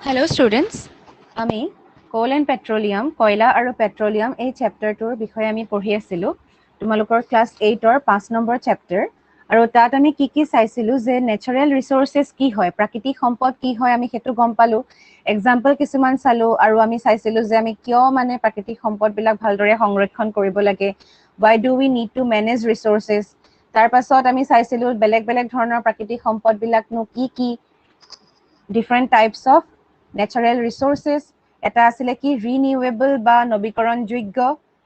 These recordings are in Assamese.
Hello students, আমি coal and petroleum, কয়লা আৰু petroleum এই চেপ্টাৰটোৰ বিষয়ে আমি পঢ়ি আছিলোঁ তোমালোকৰ ক্লাছ 8ৰ 5 নম্বৰ চেপ্টাৰ আৰু তাত আমি কি চাইছিলোঁ যে নেচাৰেল ৰিসোৰ্সেস কি হয় প্ৰাকৃতিক সম্পদ কি হয় আমি হেতু গম পালো এক্সাম্পল কিছুমান চালো আৰু আমি চাইছিলোঁ যে আমি কিয় মানে প্ৰাকৃতিক সম্পদবিলাক ভালদৰে সংৰক্ষণ কৰিব লাগে why do we need to manage resources তাৰ পাছত আমি চাইছিলোঁ বেলেগ বেলেগ ধৰণৰ প্ৰাকৃতিক সম্পদবিলাকনো কি different types of natural resources এটা আসলে কি renewable বা নৱীকৰণযোগ্য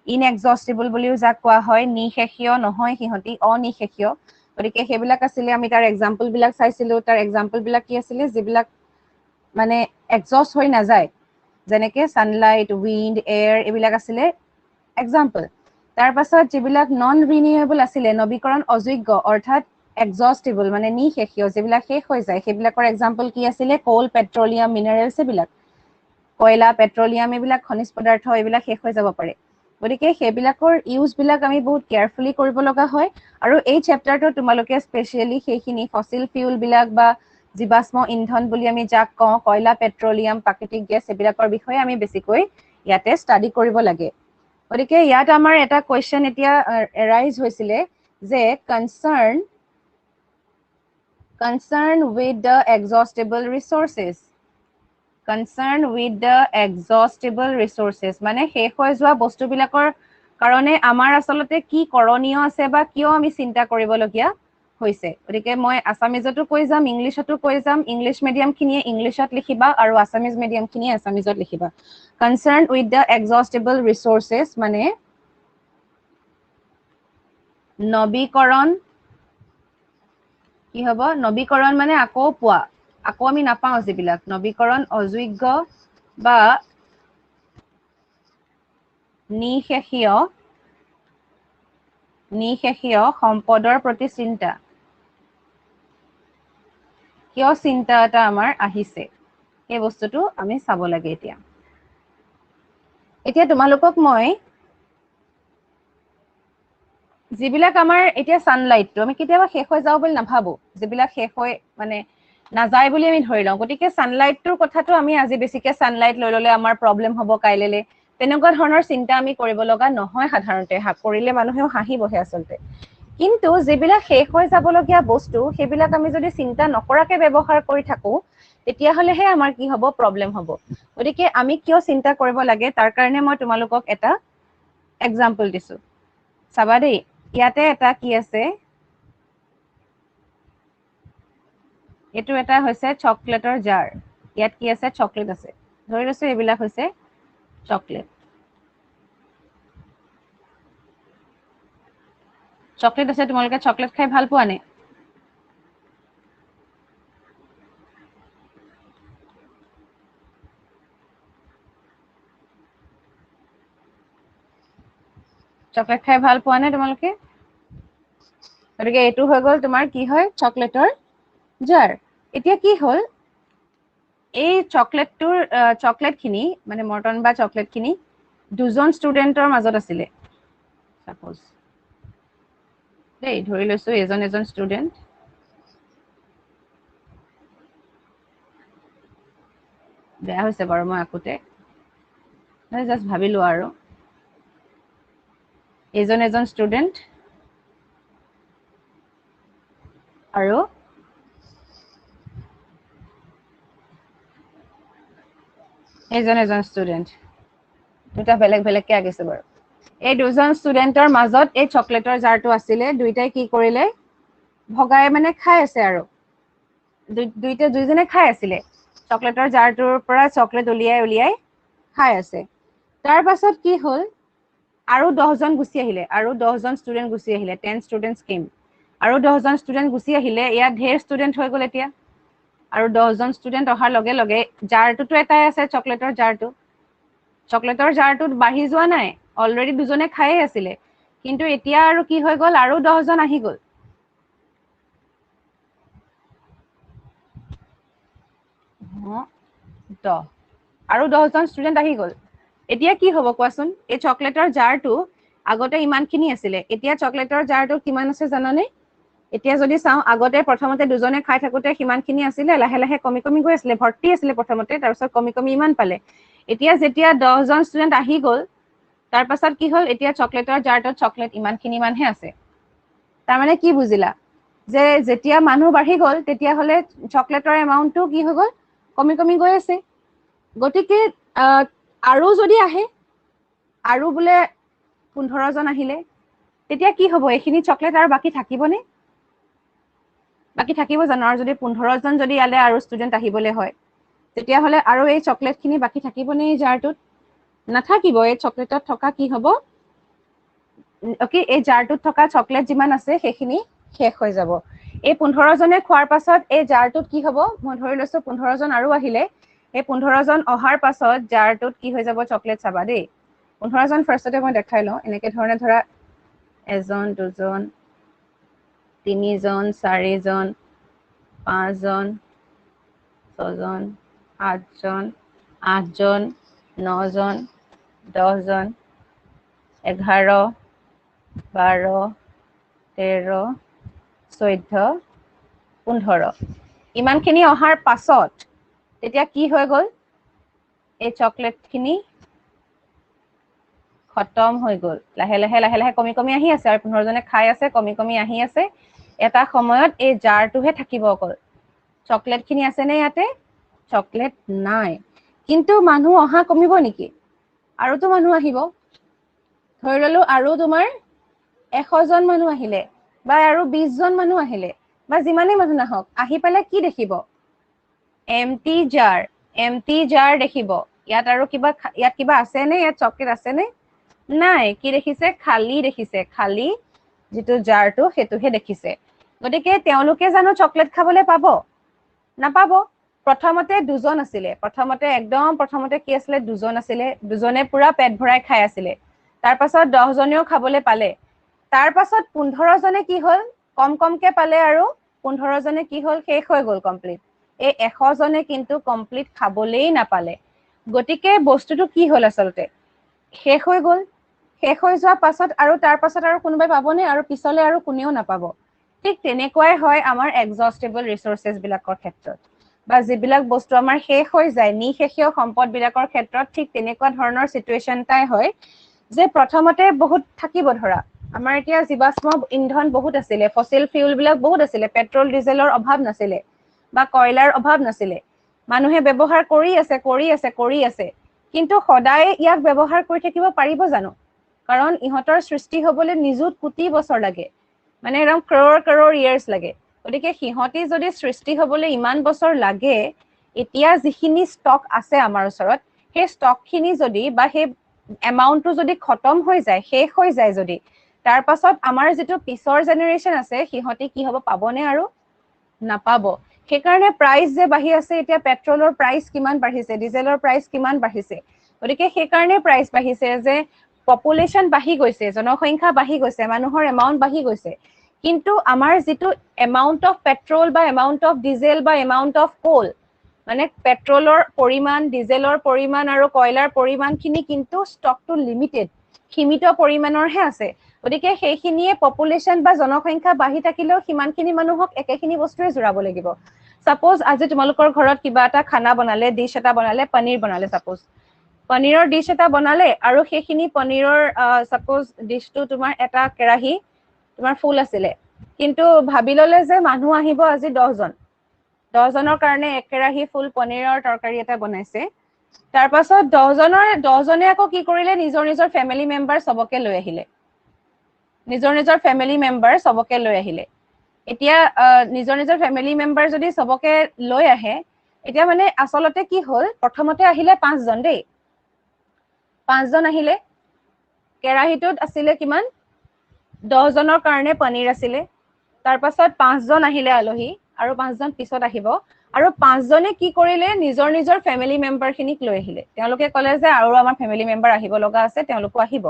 inexhaustible বুলিও যাক কোৱা হয় নিশেষীয় নহয় হিহতি অনিশেষীয় গতিকে হেবিলাক আসলে আমি তাৰ এক্সাম্পল বিলাক চাইছিলোঁ তাৰ এক্সাম্পল বিলাক কি আছিল যিবিলাক মানে এক্সহস্ট হৈ নাযায় যেনেকে সানলাইট উইন্ড এয়াৰ এবিলাক আসলে এক্সাম্পল তাৰ পাছত যিবিলাক নন ৰিনিউৱেবল আছিল নৱীকৰণ অযোগ্য অৰ্থাৎ এক্সহস্টিবল মানে নিশেষীয় যিবিলাক শেষ হৈ যায় সেইবিলাকৰ এক্সাম্পল কি আছিল কোল পেট্ৰলিয়াম মিনাৰেলছ এইবিলাক কয়লা পেট্ৰলিয়াম এইবিলাক খনিজ পদাৰ্থ এইবিলাক শেষ হৈ যাব পাৰে গতিকে সেইবিলাকৰ ইউজ বিলাক আমি বহুত কেয়াৰফুলি কৰিব লগা হয় আৰু এই চেপ্টাৰটো তোমালোকে স্পেশালি সেইখিনি ফসিল ফিউল বিলাক বা জীৱাশ্ম ইন্ধন বুলি আমি যাক কওঁ কয়লা পেট্ৰলিয়াম প্ৰাকৃতিক গেছ এইবিলাকৰ বিষয়ে আমি বেছিকৈ ইয়াতে ষ্টাডি কৰিব লাগে গতিকে ইয়াত আমাৰ এটা কোৱেশ্চন এতিয়া এৰাইজ হৈছিলে যে concern with the exhaustible resources মানে শেষ হৈ যোৱা বস্তুবিলাকৰ কাৰণে আমাৰ আসলতে কি কৰণীয় আছে বা কিয় আমি চিন্তা কৰিবলগীয়া হৈছে গতিকে মই আসামিজতো কৈ যাম ইংলিশতো কৈ যাম ইংলিশ মিডিয়াম খিনিয়ে ইংলিশত লিখিবা আৰু আসামিজ মিডিয়াম খিনিয়ে আসামিজত লিখিবা concerned with the exhaustible resources মানে নৱীকৰণ কি হ'ব নৱীকৰণ মানে আকৌ পোৱা আকৌ আমি নাপাওঁ যিবিলাক নৱীকৰণ অযোগ্য বা নিশেষীয় সম্পদৰ প্ৰতি চিন্তা কিয় চিন্তা এটা আমাৰ আহিছে এই বস্তুটো আমি চাব লাগে এতিয়া তোমালোকক মই যিবিলাক আমাৰ এতিয়া সানলাইটটো আমি কেতিয়াবা শেষ হৈ যাও বুলি নাভাবো যিবিলাক শেষ হৈ মানে নাযায় বুলি আমি ধৰি লওঁ গতিকে সানলাইটটোৰ কথাটো আমি আজি বেছিকে সানলাইট লৈ ললে আমাৰ প্ৰবলেম হ'ব কাইলেলে তেনেকুৱা ধৰণৰ চিন্তা আমি কৰিব লগা নহয় সাধাৰণতে কৰিলে মানুহেও হাঁহিবহে আচলতে কিন্তু যিবিলাক শেষ হৈ যাবলগীয়া বস্তু সেইবিলাক আমি যদি চিন্তা নকৰাকে ব্যৱহাৰ কৰি থাকো তেতিয়াহলেহে আমাৰ কি হ'ব প্ৰবলেম হ'ব গতিকে আমি কিয় চিন্তা কৰিব লাগে তাৰ কাৰণে মই তোমালোকক এটা এক্সাম্পল দিছো চাবা দেই ইয়াতে এটা কি আছে এটো এটা হৈছে চকলেটৰ জাৰ ইয়াত কি আছে চকলেট আছে ধৰি লৈছো এইবিলাক হৈছে চকলেট আছে তোমালোকে চকলেট খাই ভাল পোৱা নে চকলেট খাই ভাল পোৱা নে তোমালোকে গতিকে এইটো হৈ গ'ল তোমাৰ কি হয় চকলেটৰ জাৰ এতিয়া কি হ'ল এই চকলেট খিনি মানে মৰ্টন বা চকলেট খিনি দুজন ষ্টুডেন্টৰ মাজত আছিলে সাপোজ দেই ধৰি লৈছো এজন ষ্টুডেন্ট বেয়া হৈছে বাৰু মই আকোতে জাস্ট ভাবিলো আৰু এজন ষ্টুডেন্ট আৰু এজন ষ্টুডেন্ট দুটা বেলেগ বেলেগকে আগিছে বাৰু এই দুজন ষ্টুডেন্টৰ মাজত এই চকলেটৰ জাৰটো আছিলে দুইটাই কি কৰিলে ভগাই মানে খাই আছে আৰু দুইজনে খাই আছিলে চকলেটৰ জাৰটোৰ পৰা চকলেট উলিয়াই খাই আছে তাৰ পাছত কি হ'ল আৰু 10 জন গুচি আহিলে আৰু 10 জন ষ্টুডেন্ট গুচি আহিলে 10 ষ্টুডেন্টস কেম আৰু 10 জন ষ্টুডেন্ট গুচি আহিলে ইয়াত ঢেৰ ষ্টুডেন্ট হৈ গ'ল এতিয়া আৰু 10 জন ষ্টুডেন্ট অহাৰ লগে লগে জাৰটোতো এটাই আছে চকলেটৰ জাৰটোত বাঢ়ি যোৱা নাই অলৰেডি দুজনে খাইয়ে আছিলে কিন্তু এতিয়া আৰু কি হৈ গ'ল আৰু 10 জন আহি গ'ল আৰু 10 জন ষ্টুডেন্ট আহি গ'ল এতিয়া কি হ'ব কোৱাচোন এই চকলেটৰ জাৰটো আগতে ইমানখিনি আছিলে এতিয়া চকলেটৰ জাৰটো কিমান আছে জানানে এতিয়া যদি চাওঁ আগতে প্ৰথমতে দুজনে খাই থাকোতে সিমানখিনি আছিলে, লাহে লাহে কমি কমি গৈ আছিলে, ভৰ্তি আছিলে প্ৰথমতে, তাৰপিছত কমি কমি ইমান পালে। এতিয়া যেতিয়া 10জন ষ্টুডেণ্ট আহি গ'ল, তাৰ পাছত কি হ'ল, এতিয়া চকলেটৰ জাৰটোত চকলেট ইমানখিনি মানহে আছে। তাৰমানে কি বুজিলা, যে যেতিয়া মানুহ বাঢ়ি গ'ল তেতিয়াহ'লে চকলেটৰ এমাউণ্টটো কি হৈ গ'ল, কমি কমি গৈ আছে। গতিকে আৰু যদি আহে, আৰু বোলে 15জন আহিলে, তেতিয়া কি হ'ব, এইখিনি চকলেট আৰু বাকী থাকিবনে? বাকী থাকিব জানো? আৰু যদি 15জন যদি ইয়ালে আৰু ষ্টুডেণ্ট আহিবলৈ হয়, তেতিয়াহ'লে আৰু এই চকলেটখিনি বাকী থাকিবনে এই জাৰটোত? নাথাকিব। এই চকলেটত থকা কি হ'ব, এই জাৰটোত থকা চকলেট যিমান আছে সেইখিনি শেষ হৈ যাব। এই 15জনে খোৱাৰ পাছত এই জাৰটোত কি হ'ব, মই ধৰি লৈছো 15জন আৰু আহিলে, এই 15জন অহাৰ পাছত জাৰটোত কি হৈ যাব চকলেট, চাবা দেই। 15জন ফাৰ্ষ্টতে মই দেখাই লওঁ, এনেকে ধৰণে ধৰা 1জন 2জন 3জন 4জন 5জন 6জন 8জন 8জন 9জন 10জন 11 12 13 14 15 ইমানখিনি অহাৰ পাছত তেতিয়া কি হৈ গ'ল, এই চকলেটখিনি খতম হৈ গ'ল। লাহে লাহে লাহে লাহে কমি কমি আহি আছে, আৰু 15জনে খাই আছে, কমি কমি আহি আছে। এটা সময়ত এই জাৰটোহে থাকিব অকল। চকলেটখিনি আছেনে ইয়াতে? চকলেট নাই। কিন্তু মানুহ অহা কমিব নেকি? আৰুতো মানুহ আহিব। ধৰি ললো আৰু তোমাৰ 100জন মানুহ আহিলে, বা আৰু 20জন মানুহ আহিলে, বা যিমানেই মানুহ নাহক, আহি পেলাই কি দেখিব? এমটি জাৰ, এমটি জাৰ দেখিব। ইয়াত আৰু ইয়াত কিবা আছেনে? ইয়াত চকলেট আছেনে? নাই। কি দেখিছে? খালী দেখিছে। খালী যিটো জাৰটো সেইটোহে দেখিছে। গতিকে তেওঁলোকে জানো চকলেট খাবলৈ পাব? নাপাব। প্ৰথমতে 2জন আছিলে, একদম প্ৰথমতে কি আছিলে, 2জন আছিলে, 2জনে পুৰা পেট ভৰাই খাই আছিলে। তাৰ পাছত 10জনেও খাবলৈ পালে। তাৰ পাছত 15জনে কি হ'ল, কম কমকে পালে, আৰু 15জনে কি হ'ল, শেষ হৈ গ'ল কমপ্লিট। এই 100জনে কিন্তু কমপ্লিট খাবলেই নাপালে। গতিকে বস্তুটো কি হ'ল, আচলতে শেষ হৈ গ'ল। শেষ হৈ যোৱাৰ পাছত আৰু তাৰ পাছত আৰু কোনোবাই পাবনে? আৰু পিছলে আৰু কোনেও নাপাব। ঠিক তেনেকুৱাই হয় আমাৰ এক্সহষ্টেবল ৰিচোৰ্চেছ বিলাকৰ ক্ষেত্ৰত, বা যিবিলাক বস্তু আমাৰ শেষ হৈ যায়, নিশেষীয় সম্পদ বিলাকৰ ক্ষেত্ৰত ঠিক তেনেকুৱা ধৰণৰ চিটুৱেশ্যন এটাই হয়, যে প্ৰথমতে বহুত থাকিব। ধৰা আমাৰ এতিয়া জীৱাশ্ম ইন্ধন বহুত আছিলে, ফচিল ফিউল বিলাক বহুত আছিলে, পেট্ৰল ডিজেলৰ অভাৱ নাছিলে, বা কয়লাৰ অভাৱ নাছিলে। মানুহে ব্যৱহাৰ কৰি আছে, কিন্তু সদায় ইয়াক ব্যৱহাৰ কৰি থাকিব পাৰিব জানো? কাৰণ ইহঁতৰ সৃষ্টি হবলৈ নিযুত কোটি বছৰ লাগে, মানে একদম ক্ৰ'ৰ ইয়াৰ্ছ লাগে। গতিকে সিহঁতি যদি সৃষ্টি হবলৈ ইমান বছৰ লাগে, এতিয়া যিখিনি ষ্টক আছে আমাৰ ওচৰত, সেই ষ্টকখিনি যদি, বা সেই এমাউণ্টটো যদি খতম হৈ যায়, শেষ হৈ যায় যদি, তাৰ পাছত আমাৰ যিটো পিছৰ জেনেৰেশ্যন আছে, সিহঁতি কি হ'ব, পাবনে? আৰু নাপাব। সেইকাৰণে প্ৰাইচ যে বাঢ়ি আছে, এতিয়া পেট্ৰলৰ প্ৰাইচ কিমান বাঢ়িছে, ডিজেলৰ প্ৰাইচ কিমান বাঢ়িছে। গতিকে সেইকাৰণে প্ৰাইচ বাঢ়িছে, যে পপুলেশ্যন বাঢ়ি গৈছে, জনসংখ্যা বাঢ়ি গৈছে, মানুহৰ এমাউণ্ট বাঢ়ি গৈছে। কিন্তু আমাৰ যিটো এমাউণ্ট অফ পেট্ৰল, বা এমাউণ্ট অফ ডিজেল, বা এমাউণ্ট অফ কোল, মানে পেট্ৰলৰ পৰিমাণ, ডিজেলৰ পৰিমাণ আৰু কয়লাৰ পৰিমাণখিনি কিন্তু ষ্টকটো লিমিটেড, সীমিত পৰিমাণৰহে আছে। গতিকে সেইখিনিয়ে পপুলেশ্যন বা জনসংখ্যা বাঢ়ি থাকিলেও সিমানখিনি মানুহক একেখিনি বস্তুৱে জোৰাব লাগিব। চাপোজ আজি তোমালোকৰ ঘৰত কিবা এটা খানা বনালে, ডিছ এটা বনালে, পনীৰ বনালে, চাপোজ পনীৰৰ ডিছ এটা বনালে, আৰু সেইখিনি পনীৰৰ চাপোজ ডিছটো তোমাৰ এটা কেৰাহী তোমাৰ ফুল আছিলে, কিন্তু ভাবি ললে যে মানুহ আহিব আজি 10জন, 10জনৰ কাৰণে এক কেৰাহী ফুল পনীৰৰ তৰকাৰী এটা বনাইছে। তাৰ পাছত 10জনে আকৌ কি কৰিলে, নিজৰ নিজৰ ফেমিলি মেম্বাৰ চবকে লৈ আহিলে, এতিয়া নিজৰ নিজৰ ফেমিলি মেম্বাৰ যদি চবকে লৈ আহে, এতিয়া মানে আচলতে কি হ'ল, প্ৰথমতে আহিলে 5জন দেই, 5জন আহিলে, কেৰাহীটোত আছিলে কিমান, 10জনৰ কাৰণে পনীৰ আছিলে। তাৰ পাছত 5জন আহিলে আলহী, আৰু 5জন পিছত আহিব, আৰু 5জনে কি কৰিলে, নিজৰ নিজৰ ফেমিলি মেম্বাৰ খিনিক লৈ আহিলে। তেওঁলোকে ক'লে যে আৰু আমাৰ ফেমিলি মেম্বাৰ আহিব লগা আছে, তেওঁলোকো আহিব।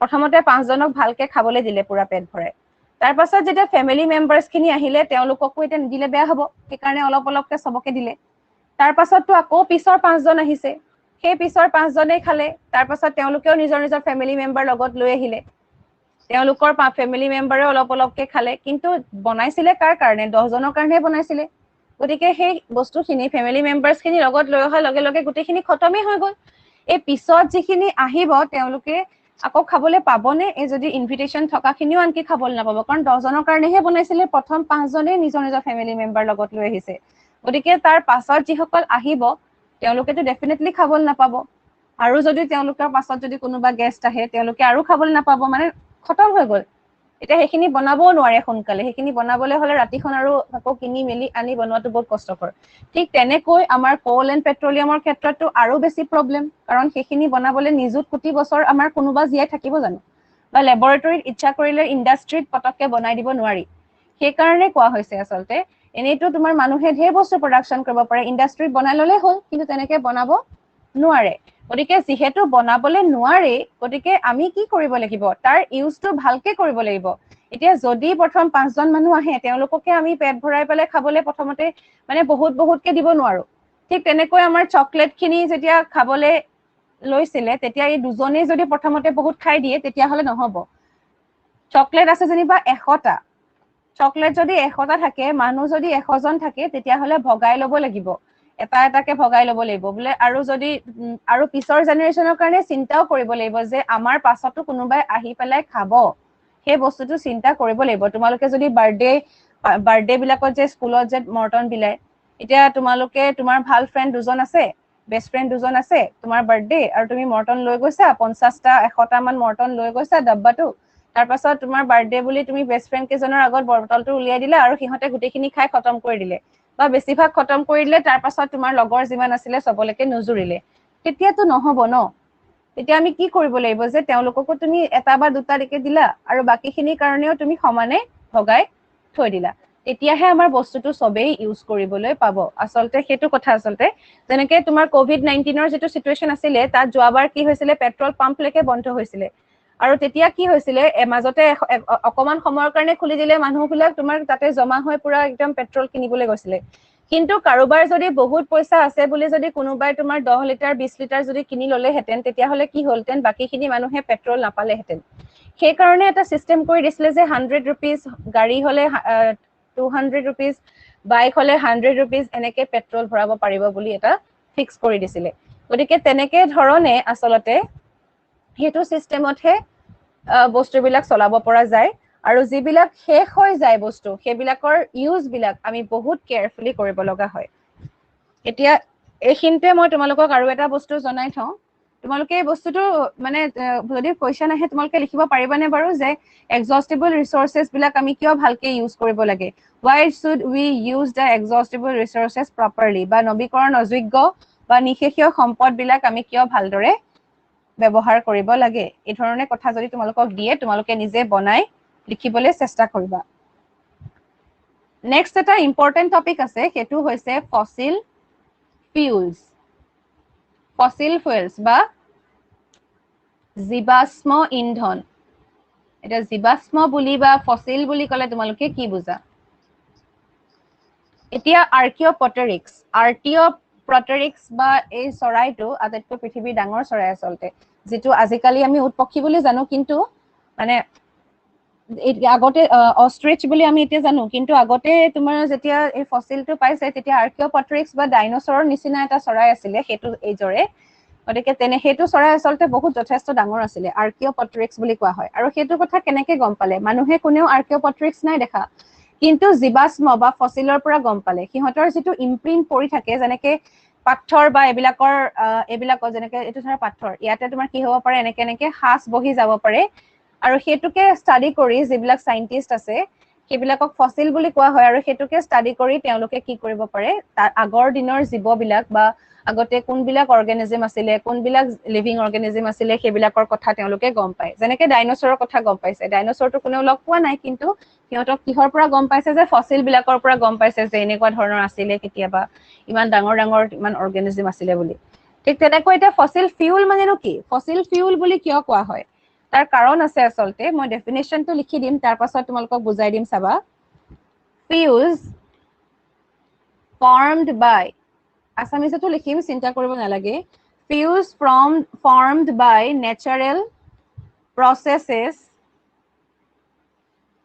প্ৰথমতে 5জনক ভালকে খাবলৈ দিলে পুৰা পেট ভৰাই। তাৰ পাছত যেতিয়া ফেমিলি মেম্বাৰ্ছ খিনি আহিলে, তেওঁলোককো এতিয়া নিদিলে বেয়া হ'ব, সেইকাৰণে অলপ অলপকে চবকে দিলে। তাৰ পাছততো আকৌ পিছৰ 5জন আহিছে, সেই পিছৰ 5জনে খালে। তাৰ পাছত তেওঁলোকেও নিজৰ নিজৰ ফেমিলি মেম্বাৰ লগত লৈ আহিলে। তেওঁলোকৰ ফ্যামিলি মেম্বাৰে অলপ অলপকে খালে কিন্তু বনাইছিলে কাৰ কাৰণে 10 জনৰ কাৰণে বনাইছিলে গতিকে সেই বস্তুখিনি ফ্যামিলি মেম্বাৰ্স খিনি লগত লৈ অহাৰ লগে লগে গোটেইখিনি খতমে হৈ গ'ল এই পিছত যিখিনি আহিব তেওঁলোকে আকৌ খাবলৈ পাবনে এই যদি ইনভিটেশন থকাখিনিও আনকি খাবলৈ নাপাব কাৰণ 10 জনৰ কাৰণেহে বনাইছিলে প্ৰথম 5 জনে নিজৰ নিজৰ ফ্যামিলি মেম্বাৰ লগত লৈ আহিছে গতিকে তাৰ পাছত যিসকল আহিব তেওঁলোকেতো ডেফিনেটলি খাবলৈ নাপাব আৰু যদি তেওঁলোকৰ পাছত যদি কোনোবা গেষ্ট আহে তেওঁলোকে আৰু খাবলৈ নাপাব মানে খতম হৈ গ'ল এতিয়া সেইখিনি বনাবও নোৱাৰে সোনকালে সেইখিনি বনাবলৈ হলে ৰাতিখন আৰু আকৌ কিনি মেলি আনি বনোৱাটো বহুত কষ্টকৰ ঠিক তেনেকৈ আমাৰ কোল এণ্ড পেট্ৰলিয়ামৰ ক্ষেত্ৰতো আৰু বেছি প্ৰবলেম কাৰণ সেইখিনি বনাবলৈ নিযুত কোটি বছৰ আমাৰ কোনোবা জীয়াই থাকিব জানো বা ল্যাবৰেটৰীত ইচ্ছা কৰিলে ইন্ডাষ্ট্ৰীত পটককে বনাই দিব নোৱাৰি সেই কাৰণে কোৱা হৈছে আচলতে এনেইতো তোমাৰ মানুহে ঢেৰ বস্তু প্ৰডাকশন কৰিব পাৰে ইন্ডাষ্ট্ৰীত বনাই ললে হ'ল কিন্তু তেনেকে বনাব নোৱাৰে গতিকে যিহেতু বনাবলৈ নোৱাৰে গতিকে আমি কি কৰিব লাগিব তাৰ ইউজটো ভালকে কৰিব লাগিব এতিয়া যদি প্ৰথম 5 জন মানুহ আহে তেওঁলোককে আমি পেট ভৰাই পেলাই খাবলৈ প্ৰথমতে মানে বহুতকে দিব নোৱাৰো ঠিক তেনেকৈ আমাৰ চকলেট খিনি যেতিয়া খাবলৈ লৈছিলে তেতিয়া এই দুজনে যদি প্ৰথমতে বহুত খাই দিয়ে তেতিয়া হলে নহব চকলেট আছে যেনিবা 100টা চকলেট যদি 100টা থাকে মানুহ যদি 100 জন থাকে তেতিয়া হলে ভগাই লব লাগিব এটা এটাকে ভগাই লব লাগিব বলে আৰু যদি আৰু পিছৰ জেনাৰেশনৰ কাৰণে চিন্তাও কৰিব লাগিব যে আমাৰ পাছতো কোনোবাই আহি পেলাই খাব সেই বস্তুটো চিন্তা কৰিব লাগিব তোমালোকে যদি বাৰ্থডে বিলাকত যে স্কুলত যে মৰ্টন বিলাই এতিয়া তোমালোকে তোমাৰ ভাল ফ্ৰেণ্ড দুজন আছে বেষ্ট ফ্ৰেণ্ড দুজন আছে তোমাৰ বাৰ্থডে আৰু তুমি মৰ্টন লৈ গৈছা 50টা 100টা মান মৰ্টন লৈ গৈছা ডাব্বাটো তাৰ পাছত তোমাৰ বাৰ্থডে বুলি তুমি বেষ্ট ফ্ৰেণ্ড কেজনৰ আগত বটলটো উলিয়াই দিলা আৰু সিহঁতে গোটেইখিনি খাই খতম কৰি দিলে বা বেছিভাগ খতম কৰি দিলে তাৰ পাছত তোমাৰ লগৰ যিমান আছিলে সবলৈকে নুজুৰিলে তেতিয়াতো নহব ন তেতিয়া আমি কি কৰিব লাগিব যে তেওঁলোককো তুমি এটা বা দুটা দিকে দিলা আৰু বাকিখিনিৰ কাৰণেও তুমি সমানে ভগাই থৈ দিলা তেতিয়াহে আমাৰ বস্তুটো সবেই ইউজ কৰিবলৈ পাব আচলতে সেইটো কথা আচলতে যেনেকৈ তোমাৰ কোভিড-19ৰ যেটো সিচুৱেচন আছিল তাত যোৱাবাৰ কি হৈছিল পেট্ৰল পাম্প লৈকে বন্ধ হৈছিল আৰু তেতিয়া কি হৈছিল মাজতে অকমান সময়ৰ কাৰণে খুলি দিলে মানুহবিলাক তোমাৰ তাতে জমা হৈ পুৰা একদম পেট্ৰল কিনিবলৈ গৈছিল কিন্তু কাৰোবাৰ যদি বহুত পইচা আছে বুলি যদি কোনোবাই তোমাৰ 10 লিটাৰ 20 লিটাৰ যদি কিনি ললে হেতেন তেতিয়া হলে কি হলতেন বাকিখিনি মানুহে পেট্ৰল নাপালে হেতেন সেই কাৰণে এটা সিস্টেম কৰি দিছিলে যে 100 रुपीस গাড়ী হলে 200 रुपीस বাইক হলে 100 रुपीस এনেকে পেট্ৰল ভৰাব পাৰিব বুলি এটা ফিক্স কৰি দিছিলে গতিকে তেনেকে ধৰণে আসলতে হেতু সিস্টেমতহে বস্তুবিলাক চলাব পৰা যায় আৰু যিবিলাক শেষ হৈ যায় বস্তু সেইবিলাকৰ ইউজ বিলাক আমি বহুত কেয়াৰফুলি কৰিব লগা হয় এতিয়া এইখিনতে মই তোমালোকক আৰু এটা বস্তু জনাই থওঁ তোমালোকে এই বস্তুটো মানে যদি কোৱেশ্চন আহে তোমালোকে লিখিব পাৰিবানে বাৰু যে এক্সহস্টিবল ৰিসোৰ্সেস বিলাক আমি কিয় ভালকে ইউজ কৰিব লাগে why should we use the exhaustible resources properly বা নৱীকৰণ অযোগ্য বা নিশেষীয় সম্পদ বিলাক আমি কিয় ভালদৰে ব্যৱহাৰ কৰিব লাগে এই ধৰণে কথা যদি তোমালোকক দিয়ে তোমালোকে নিজে বনাই লিখিবলৈ চেষ্টা কৰিবা নেক্সট এটা ইম্পৰ্টেন্ট টপিক আছে হেতু হৈছে ফসিল ফুয়েলস বা জীৱাশ্ম ইন্ধন এটা জীৱাশ্ম বুলি বা ফসিল বুলি কলে তোমালোকে কি বুজা এতিয়া আৰ্কিঅপটেৰিক্স বা এই চৰাইটো আটাইতকৈ পৃথিৱীৰ ডাঙৰ চৰাই আচলতে যেটো আজিকালি আমি উটপক্ষী বুলি জানো কিন্তু মানে আগতে অস্ট্ৰিচ বুলি আমি এতিয়া জানো কিন্তু আগতে তোমাৰ যেতিয়া এই ফসিলটো পাইছে তেতিয়া আৰ্কিঅপটেৰিক্স বা ডাইনোসৰৰ নিচিনা এটা চৰাই আছিল হেতু এইজৰে গতিকে হেতু চৰাই আচলতে বহুত যথেষ্ট ডাঙৰ আছিল আৰ্কিঅপটেৰিক্স বুলি কোৱা হয় আৰু হেতু কথা কেনেকে গম পালে মানুহে কোনেও আৰ্কিঅপটেৰিক্স নাই দেখা কিন্তু জীৱাশ্ম বা ফসিলৰ পৰা গম পালে সিহঁতৰ যেটো ইমপ্ৰিন্ট পৰি থাকে যেনেকে পাথৰ বা এইবিলাকৰ যেনেকে এটো ধৰা পাথৰ ইয়াতে তোমাৰ কি হ'ব পাৰে এনেকে হাস বহি যাব পাৰে আৰু হেতুকে ষ্টাডি কৰি যিবিলাক সাইন্টিস্ট আছে সেইবিলাকক ফসিল বুলি কোৱা হয় আৰু হেতুকে ষ্টাডি কৰি তেওঁলোকে কি কৰিব পাৰে তাৰ আগৰ দিনৰ জীৱবিলাক বা আগতে কোনবিলাক অৰ্গানিজম আছিল কোনবিলাক লিভিং অৰ্গানিজম আছিল সেইবিলাকৰ কথা তেওঁলোকে গম পায় যেনেকে ডাইনোসৰৰ কথা গম পাইছে ডাইনোসৰটো কোনেও লগ পোৱা নাই কিন্তু সিহঁতক কিহৰ পৰা গম পাইছে যে ফসিল বিলাকৰ পৰা গম পাইছে যে এনেকুৱা ধৰণৰ আছিল কেতিয়াবা ইমান ডাঙৰ ইমান অৰ্গানিজম আছিল বুলি ঠিক তেনেকৈ এটা ফসিল ফিউল মানেনো কি ফসিল ফিউল বুলি কিয় কোৱা হয় তাৰ কাৰণ আছে আচলতে মই ডেফিনেশনটো লিখি দিম তাৰ পাছত তোমালোকক বুজাই দিম চাবা ফিউলস formed by আসামিজতো লিখিম চিন্তা কৰিব নালাগে fuels formed by natural processes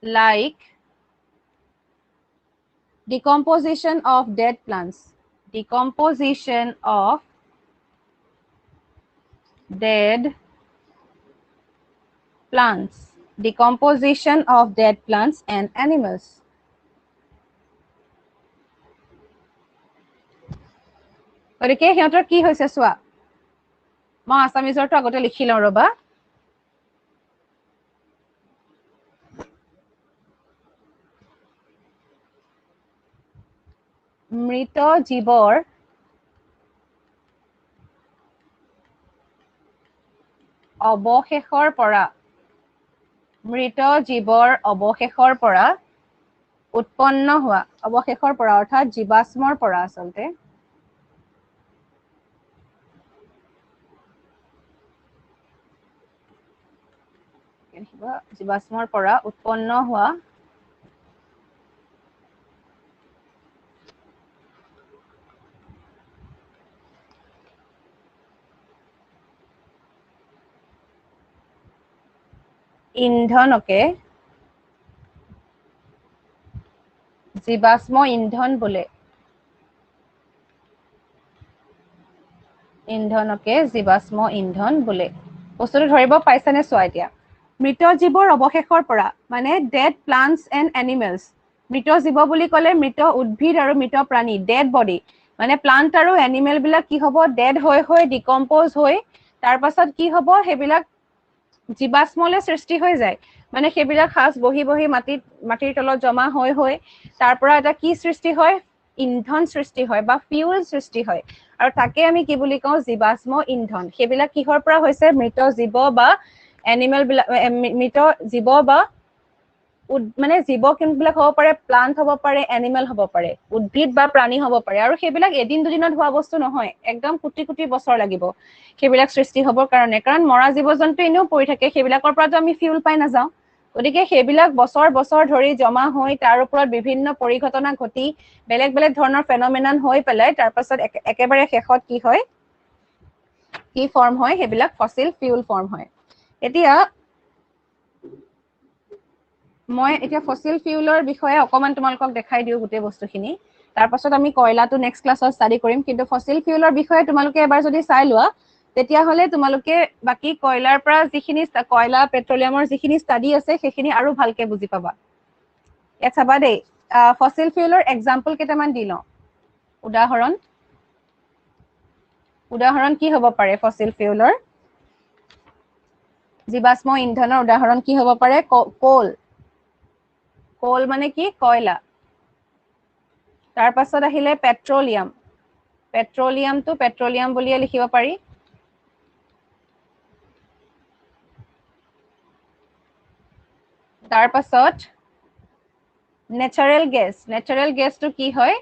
like decomposition of dead plants. Decomposition of dead plants. Decomposition of dead plants and animals. গতিকে সিহঁতৰ কি হৈছে চোৱা মই আসামিজৰটো আগতে লিখি লওঁ ৰবা মৃত জীৱৰ অৱশেষৰ পৰা উৎপন্ন হোৱা অৱশেষৰ পৰা অৰ্থাৎ জীৱাশ্মৰ পৰা আচলতে জীৱাশ্মৰ পৰা উৎপন্ন হোৱা ইন্ধনকে জীৱাশ্ম ইন্ধন বোলে ইন্ধনকে জীৱাশ্ম ইন্ধন বোলে বস্তুটো ধৰিব পাইছানে চোৱা এতিয়া মৃত জীৱৰ অৱশেষৰ পৰা মানে ডেড প্লান্টস এণ্ড এনিমেলস মৃত জীৱ বুলি ক'লে মৃত উদ্ভিদ আৰু মৃত প্ৰাণী ডেড বডি মানে প্লান্ট আৰু এনিমেল বিলাক কি হ'ব ডেড হৈ ডিকম্পোজ হৈ তাৰ পাছত কি হ'ব সেইবিলাক জীৱাশ্মলে সৃষ্টি হৈ যায় মানে সেইবিলাক হাস বহি মাটিৰ তলত জমা হৈ তাৰ পৰা এটা কি সৃষ্টি হয় ইন্ধন সৃষ্টি হয় বা ফিউল সৃষ্টি হয় আৰু তাকে আমি কি বুলি কওঁ জীৱাশ্ম ইন্ধন সেইবিলাক কিহৰ পৰা হৈছে মৃত জীৱ বা এনিমেল বিলাক মৃত জীৱ বা মানে জীৱ কোনবিলাক হ'ব পাৰে প্লান্ট হ'ব পাৰে এনিমেল হ'ব পাৰে উদ্ভিদ বা প্ৰাণী হ'ব পাৰে আৰু সেইবিলাক এদিন দুদিনত হোৱা বস্তু নহয় একদম কোটি কোটি বছৰ লাগিব সেইবিলাক সৃষ্টি হ'বৰ কাৰণে কাৰণ মৰা জীৱ জন্তু এনেও পৰি থাকে সেইবিলাকৰ পৰাতো আমি ফিউল পাই নাযাওঁ গতিকে সেইবিলাক বছৰ ধৰি জমা হৈ তাৰ ওপৰত বিভিন্ন পৰিঘটনা ঘটি বেলেগ ধৰণৰ ফেনমেনন হৈ পেলাই তাৰ পাছত একেবাৰে শেষত কি হয় কি ফৰ্ম হয় সেইবিলাক ফসিল ফিউল ফৰ্ম হয় এতিয়া মই এতিয়া ফসিল ফিউলৰ বিষয়ে অকমান তোমালোকক দেখাই দিও গোটেই বস্তুখিনি তাৰ পাছত আমি কয়লাটো নেক্সট ক্লাছত ষ্টাডি কৰিম কিন্তু ফসিল ফিউলৰ বিষয়ে তোমালোকে এবাৰ যদি চাই লোৱা তেতিয়া হলে তোমালোকে বাকি কয়লাৰ পৰা যিখিনি কয়লা পেট্ৰলিয়ামৰ যিখিনি ষ্টাডি আছে সেইখিনি আৰু ভালকে বুজি পাবা ইয়াত চাবা দেই ফসিল ফিউলৰ এক্সাম্পল কেইটামান দি লওঁ উদাহৰণ কি হ'ব পাৰে ফসিল ফিউলৰ জীৱাশ্ম ইন্ধনৰ উদাহৰণ কি হ'ব পাৰে কোল মানে কি কয়লা তাৰ পাছত আহিলে পেট্ৰলিয়ামটো পেট্ৰলিয়াম বুলিয়ে লিখিব পাৰি তাৰ পাছত নেচাৰেল গেছটো কি হয়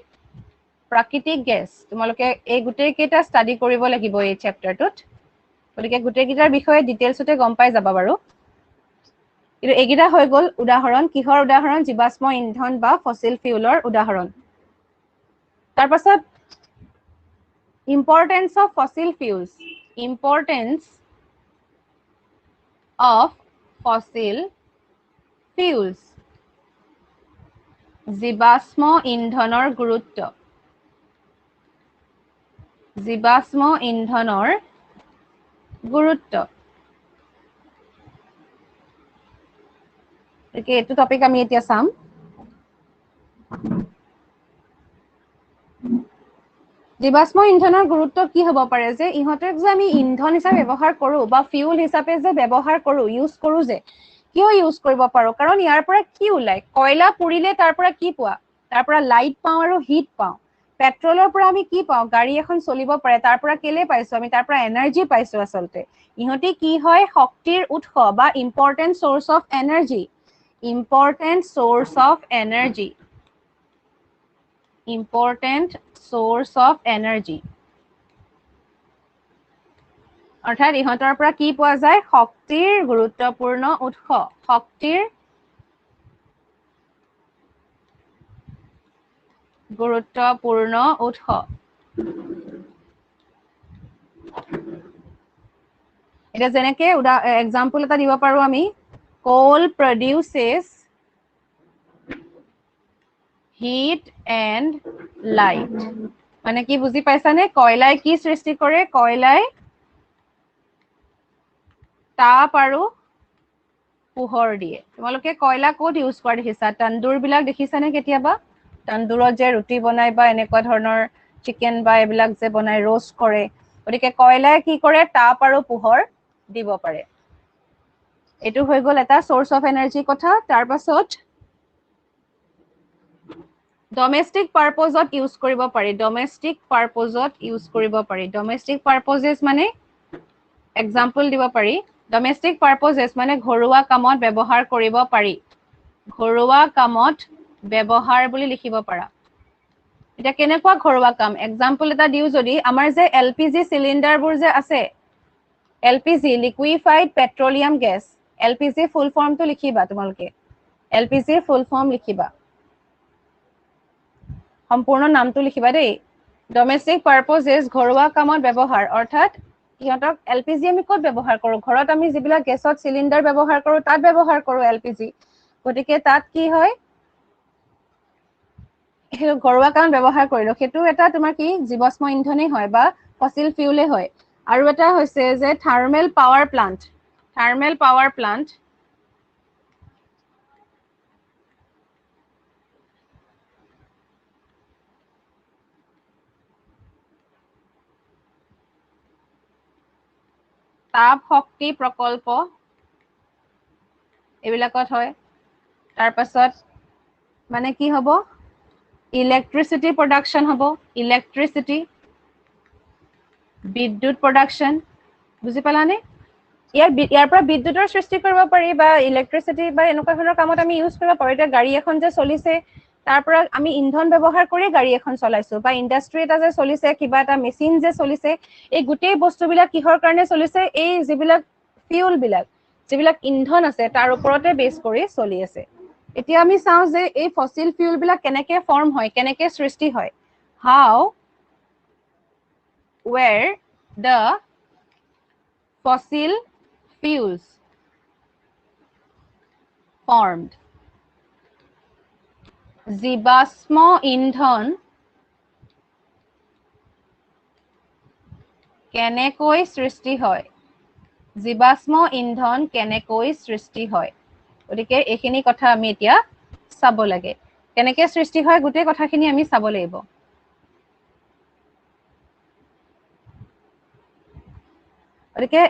প্ৰাকৃতিক গেছ তোমালোকে এই গোটেই কেইটা ষ্টাডি কৰিব লাগিব এই চেপ্টাৰটোত গতিকে গোটেই কেইটাৰ বিষয়ে ডিটেইলছতে গম পাই যাবা বাৰু কিন্তু এইকেইটা হৈ গ'ল উদাহৰণ কিহৰ উদাহৰণ জীৱাশ্ম ইন্ধন বা ফসিল ফিউলৰ উদাহৰণ তাৰ পাছত ইম্পৰ্টেন্স অফ ফসিল ফিউলছ জীৱাশ্ম ইন্ধনৰ গুৰুত্ব এইটো টপিক আমি এতিয়া চাম জীৱাশ্ম ইন্ধনৰ গুৰুত্ব কি হ'ব পাৰে যে ইহঁতক যে আমি ইন্ধন হিচাপে ব্যৱহাৰ কৰো বা ফিউল হিচাপে যে ব্যৱহাৰ কৰো ইউজ কৰো যে কিয় ইউজ কৰিব পাৰো কাৰণ ইয়াৰ পৰা কি ওলাই কয়লা পুৰিলে তাৰ পৰা কি পোৱা তাৰ পৰা লাইট পাওঁ আৰু হিট পাওঁ পেট্ৰলৰ পৰা আমি কি পাওঁ গাড়ী এখন চলিব পাৰে তাৰ পৰা কেলে পাইছো আমি তাৰ পৰা এনাৰ্জি পাইছো আচলতে ইহঁতি কি হয় শক্তিৰ উৎস বা ইম্পৰ্টেন্ট সোৰ্স অফ এনাৰ্জি অৰ্থাৎ ইহঁতৰ পৰা কি পোৱা যায় শক্তিৰ গুৰুত্বপূৰ্ণ উৎস এটা যেনেকে এক্সাম্পল এটা দিব পাৰো আমি coal produces heat and light. মানে কি বুজি পাইছানে? কয়লাই কি সৃষ্টি কৰে? কয়লাই তাপ আৰু পোহৰ দিয়ে। তোমালোকে কয়লা ক'ত ইউজ কৰা দেখিছা? তন্দুৰ বিলাক দেখিছানে কেতিয়াবা? তন্দুৰত যে ৰুটি বনাই বা এনেকুৱা ধৰণৰ চিকেন বা এইবিলাক যে বনাই ৰোষ্ট কৰে। গতিকে কয়লাই কি কৰে? তাপ আৰু পোহৰ দিব পাৰে। এইটো হৈ গ'ল এটা সোৰ্স অফ এনাৰ্জি কথা। তাৰ পাছত ডমেষ্টিক পাৰপজত ইউজ কৰিব পাৰি। ডমেষ্টিক পাৰপজত ইউজ কৰিব পাৰি। ডমেষ্টিক পাৰপজেছ মানে এক্সাম্পল দিব পাৰি। ডমেষ্টিক পাৰপজেছ মানে ঘৰুৱা কামত ব্যৱহাৰ কৰিব পাৰি। ঘৰুৱা কামত ব্যৱহাৰ বুলি লিখিব পাৰা। এতিয়া কেনেকুৱা ঘৰুৱা কাম? এক্সাম্পল এটা দিওঁ যদি, আমাৰ যে LPG চিলিণ্ডাৰবোৰ যে আছে, LPG liquefied petroleum gas, LPG ফুল ফৰ্মটো লিখিবা তোমালোকে। LPG ফুল ফৰ্ম লিখিবা, সম্পূৰ্ণ নামটো লিখিবা দেই। ডমেষ্টিক পাৰপজেছ ঘৰুৱা কামত ব্যৱহাৰ, অৰ্থাৎ সিহঁতক LPG আমি ক'ত ব্যৱহাৰ কৰোঁ? ঘৰত আমি যিবিলাক গেছত চিলিণ্ডাৰ ব্যৱহাৰ কৰোঁ তাত ব্যৱহাৰ কৰোঁ LPG। গতিকে তাত কি হয়? সেইটো ঘৰুৱা কামত ব্যৱহাৰ কৰিলো। সেইটো এটা তোমাৰ কি জীৱাশ্ম ইন্ধনেই হয় বা ফসিল ফিউলে হয়। আৰু এটা হৈছে যে thermal power plant. Thermal power plant তাপ শক্তি প্ৰকল্প এইবিলাকত হয়। তাৰ পাছত মানে কি হ'ব? ইলেক্ট্ৰিচিটি প্ৰডাকশ্যন হ'ব। ইলেক্ট্ৰিচিটি বিদ্যুৎ প্ৰডাকশ্যন। বুজি পালানে? ইয়াৰ পৰা বিদ্যুতৰ সৃষ্টি কৰিব পাৰি বা ইলেক্ট্ৰিচিটি বা এনেকুৱা ধৰণৰ কামত আমি ইউজ কৰিব পাৰোঁ। এতিয়া গাড়ী এখন যে চলিছে, তাৰ পৰা আমি ইন্ধন ব্যৱহাৰ কৰি গাড়ী এখন চলাইছো, বা ইণ্ডাষ্ট্ৰি এটা যে চলিছে, কিবা এটা মেচিন যে চলিছে, এই গোটেই বস্তুবিলাক কিহৰ কাৰণে চলিছে? এই যিবিলাক ফিউল বিলাক, যিবিলাক ইন্ধন আছে তাৰ ওপৰতে বেছ কৰি চলি আছে। এতিয়া আমি চাওঁ যে এই ফসিল ফিউল বিলাক কেনেকে ফৰ্ম হয়, কেনেকে সৃষ্টি হয়। হাউ were the fossil fuels formed? জীৱাশ্ম ইন্ধন কেনেকৈ সৃষ্টি হয়? জীৱাশ্ম ইন্ধন কেনেকৈ সৃষ্টি হয়? গতিকে এইখিনি কথা আমি এতিয়া চাব লাগে। কেনেকে সৃষ্টি হয় গোটেই কথাখিনি আমি চাব লাগিব। গতিকে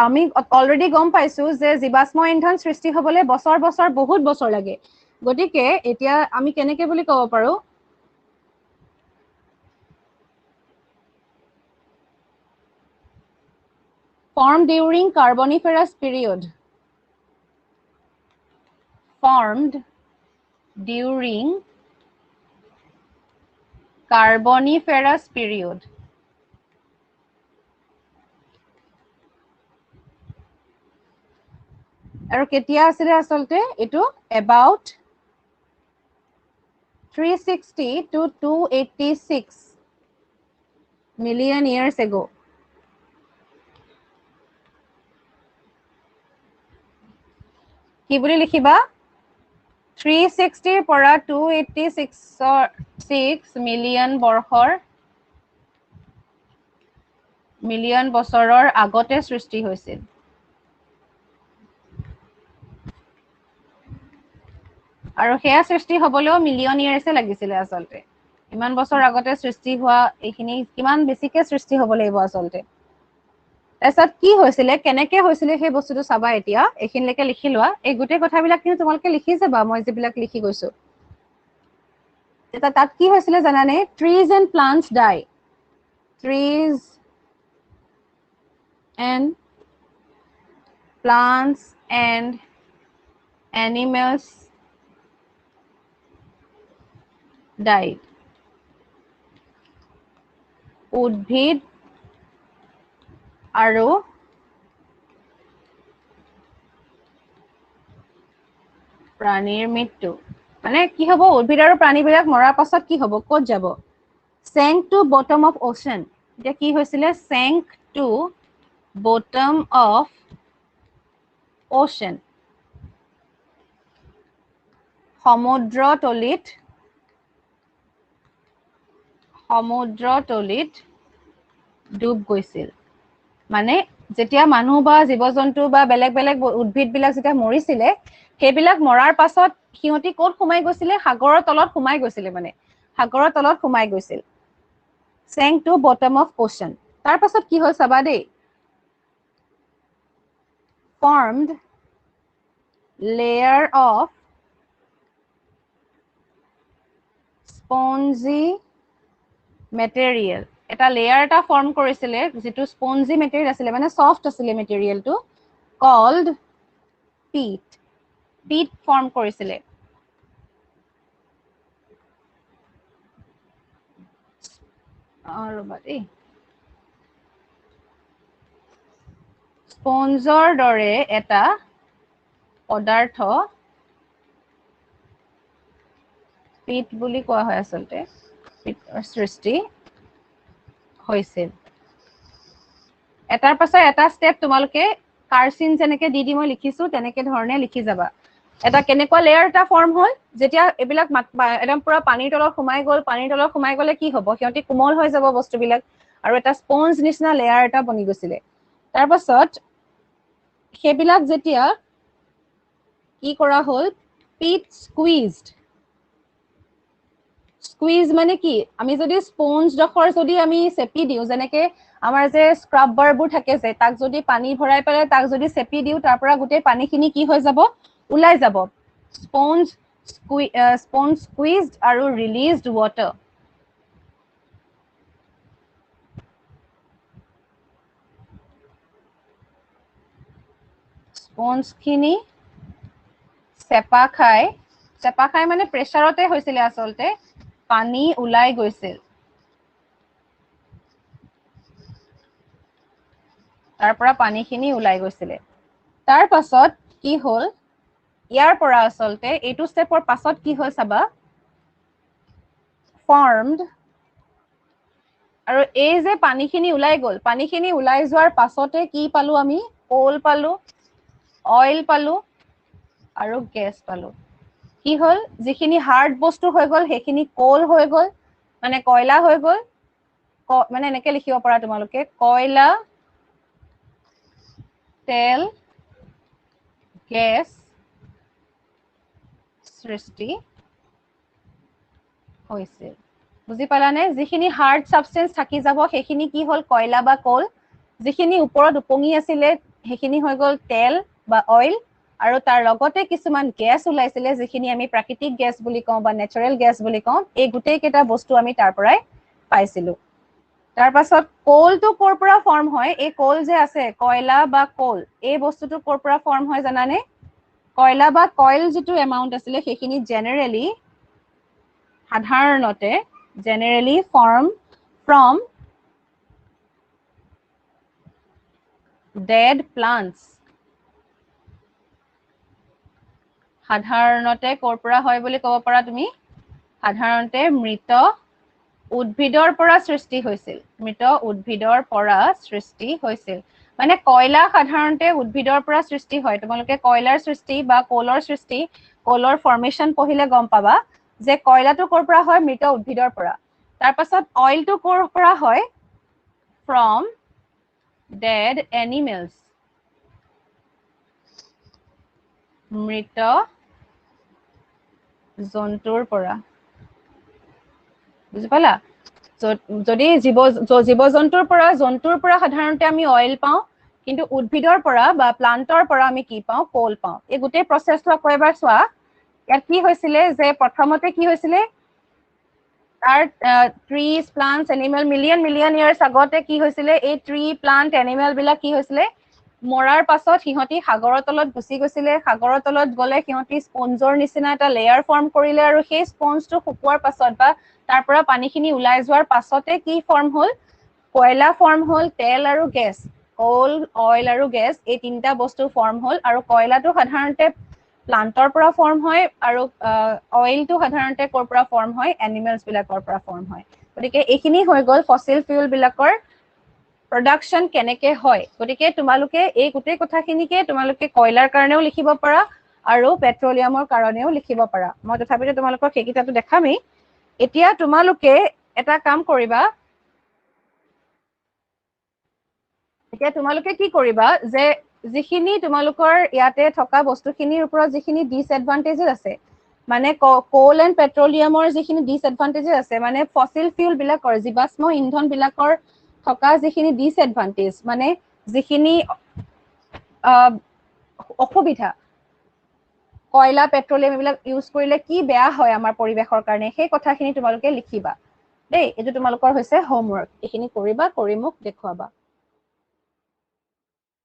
আমি অলৰেডি গম পাইছো যে জীৱাশ্ম ইন্ধন সৃষ্টি হবলৈ বছৰ বছৰ বহুত বছৰ লাগে। গতিকে এতিয়া আমি কেনেকে বুলি ক'ব পাৰো? Formed during Carboniferous period. Formed during Carboniferous period. আৰু কেতিয়া আছিলে আসলতে? এইটো about 360 to 286 million years ago. কি বুলি লিখিবা? 360 পৰা 286 মিলিয়ন বছৰৰ আগতে সৃষ্টি হৈছিল। আৰু সেয়া সৃষ্টি হবলৈও মিলিয়ন ইয়াৰ্ছে লাগিছিলে আসলতে। ইমান বছৰ আগতে সৃষ্টি হোৱা এইখিনি কিমান বেছিকে সৃষ্টি হব লাগিব আসলতে। তাৰপিছত কি হৈছিলে, কেনেকে হৈছিলে সেই বস্তুটো চাবা। এতিয়া এইখিনিলৈকে লিখি লোৱা। এই গোটেই কথাবিলাক কিন্তু তোমালোকে লিখি যাবা, মই যিবিলাক লিখি গৈছো। তাত কি হৈছিলে জানানে? Trees and plants die. Trees and plants and animals died. উদ্ভিদ আৰু প্ৰাণীৰ মৃত্যু। মানে কি হ'ব? উদ্ভিদ আৰু প্ৰাণীবিলাক মৰাৰ পাছত কি হ'ব? ক'ত যাব? sank to bottom of ocean. এতিয়া কি হৈছিলে? sank to bottom of ocean. সমুদ্ৰ তলিত সমুদ্ৰতলিত ডুব গৈছিল মানে যেতিয়া মানুহ বা জীৱ-জন্তু বা বেলেগ বেলেগ উদ্ভিদ বিলাক যেতিয়া মৰিছিলে সেইবিলাক মৰাৰ পাছত সিহঁতি ক'ত সোমাই গৈছিলে সাগৰৰ তলত সোমাই গৈছিলে মানে সাগৰৰ তলত সোমাই গৈছিল sank to bottom of ocean তাৰ পাছত কি হ'ল চাবা দেই formed layer of spongy material এটা layer এটা form কৰিছিলে যেটো spongy material আছিলে মানে soft আছিলে materialটো called peat form কৰিছিলে ৰবা দেই স্পঞ্জৰ দৰে এটা পদাৰ্থ পিট বুলি কোৱা হয় আসলতে পিটৰ সৃষ্টি হৈছিল এটাৰ পাছত এটা স্টেপ তোমালোকে কাৰ্চিন যেনেকে দি মই লিখিছো তেনেকে ধৰণে লিখি যাবা এটা কেনেকুৱা লেয়াৰ এটা ফৰ্ম হ'ল যেতিয়া এবিলাক একদম পুৰা পানীৰ তলত সোমাই গলে কি হ'ব সিহঁতি কোমল হৈ যাব বস্তুবিলাক আৰু এটা স্পঞ্জ নিচিনা লেয়াৰ এটা বনি গৈছিলে তাৰ পাছত সেইবিলাক যেতিয়া কি কৰা হ'ল পিট স্কুইজ মানে কি আমি যদি স্পঞ্জ ডখৰ যদি আমি চেপি দিও যেনেকে আমাৰ যে স্ক্ৰাবাৰবোৰ থাকে যে তাক যদি পানী ভৰাই পেলাই তাক যদি চেপি দিও তাৰ পৰা গোটেই পানীখিনি কি হৈ যাব ওলাই যাব স্পঞ্জ squeezed আৰু released water স্পঞ্জ খিনি চেপা খাই মানে প্ৰেছাৰতে হৈছিলে আসলতে পানী ওলাই গৈছিল তাৰ পৰা পানীখিনি ওলাই গৈছিলে তাৰ পাছত কি হ'ল ইয়াৰ পৰা আসলতে এইটো স্টেপৰ পাছত কি হ'ল চাবা formed আৰু এই যে পানীখিনি ওলাই গ'ল পানীখিনি ওলাই যোৱাৰ পাছতে কি পালো আমি কোল পালো অইল পালো আৰু গেছ পালো কি হ'ল যিখিনি হাৰ্ড বস্তু হৈ গ'ল সেইখিনি কোল হৈ গ'ল মানে কয়লা হৈ গ'ল মানে এনেকে লিখিব পাৰা তোমালোকে কয়লা তেল গেছ সৃষ্টি হৈছিল বুজি পালানে যিখিনি হাৰ্ড সাবস্টেন্স থাকি যাব সেইখিনি কি হ'ল কয়লা বা কোল যিখিনি ওপৰত উপঙি আছিলে সেইখিনি হৈ গ'ল তেল বা অইল আৰু তাৰ লগতে কিছুমান গেছ ওলাইছিলে যিখিনি আমি প্ৰাকৃতিক গেছ বুলি কওঁ বা নেচাৰেল গেছ বুলি কওঁ এই গোটেই কেইটা বস্তু আমি তাৰ পৰাই পাইছিলো তাৰ পাছত কোলটো ক'ৰ পৰা ফৰ্ম হয় এই কোল যে আছে কয়লা বা কোল এই বস্তুটো ক'ৰ পৰা ফৰ্ম হয় জানানে কয়লা বা কইল যিটো এমাউন্ট আছিলে সেইখিনি সাধাৰণতে generally form from dead plants সাধাৰণতে ক'ৰ পৰা হয় বুলি ক'ব পাৰা তুমি সাধাৰণতে মৃত উদ্ভিদৰ পৰা সৃষ্টি হৈছিল মানে কয়লা সাধাৰণতে উদ্ভিদৰ পৰা সৃষ্টি হয় তোমালোকে কয়লাৰ সৃষ্টি বা কোলৰ সৃষ্টি কোলৰ ফৰ্মেশন পঢ়িলে গম পাবা যে কয়লাটো ক'ৰ পৰা হয় মৃত উদ্ভিদৰ পৰা তাৰ পাছত অইলটো ক'ৰ পৰা হয় from dead animals মৃত জন্তুৰ পৰা বুজি পালা যদি জীৱ-জন্তুৰ পৰা সাধাৰণতে আমি অইল পাওঁ কিন্তু উদ্ভিদৰ পৰা বা প্লান্টৰ পৰা আমি কি পাওঁ কোল পাওঁ এই গোটেই প্ৰসেসটো আকৌ এবাৰ চোৱা ইয়াত কি হৈছিলে যে প্ৰথমতে কি হৈছিলে তাৰ trees plants animal million years আগতে কি হৈছিলে এই ট্ৰি প্লান্ট এনিমেল বিলাক কি হৈছিলে মৰাৰ পাছত সিহঁতি সাগৰৰ তলত গুচি গৈছিলে সাগৰৰ তলত গলে সিহঁতি স্পঞ্জৰ নিচিনা এটা লেয়াৰ ফৰ্ম কৰিলে আৰু সেই স্পঞ্জটো শুকুৱাৰ পাছত বা তাৰ পৰা পানীখিনি ওলাই যোৱাৰ পাছতে কি ফৰ্ম হ'ল কয়লা ফৰ্ম হ'ল তেল আৰু গেছ কোল অইল আৰু গেছ এই তিনিটা বস্তু ফৰ্ম হ'ল আৰু কয়লাটো সাধাৰণতে প্লান্টৰ পৰা ফৰ্ম হয় আৰু অইলটো সাধাৰণতে ক'ৰ পৰা ফৰ্ম হয় এনিমেলছ বিলাকৰ পৰা ফৰ্ম হয় গতিকে এইখিনি হৈ গ'ল ফসিল ফিউল বিলাকৰ প্ৰডাকশন কেনেকে হয় গতিকে তোমালোকে এই গোটেই কথাখিনিকে তোমালোকে কয়লাৰ কাৰণেও লিখিব পাৰা আৰু পেট্ৰলিয়ামৰ কাৰণেও লিখিব পাৰা মই তথাপিতো তোমালোকক সেইকেইটাটো দেখামেই এতিয়া তোমালোকে এটা কাম কৰিবা, এতিয়া তোমালোকে কি কৰিবা যে যিখিনি তোমালোকৰ ইয়াতে থকা বস্তুখিনিৰ ওপৰত যিখিনি ডিসএডভান্টেজেস আছে, মানে কোল এণ্ড পেট্ৰলিয়ামৰ যিখিনি ডিসএডভান্টেজেস আছে, মানে ফসিল ফিউল বিলাকৰ জীৱাশ্ম ইন্ধন বিলাকৰ থকা যিখিনি ডিসএডভান্টেজ, মানে যিখিনি অসুবিধা, কয়লা পেট্ৰলিয়াম এইবিলাক ইউজ কৰিলে কি বেয়া হয় আমাৰ পৰিৱেশৰ কাৰণে, সেই কথাখিনি তোমালোকে লিখিবা দেই। এইটো তোমালোকৰ হৈছে হোমৱৰ্ক, এইখিনি কৰিবা, কৰি মোক দেখুৱাবা।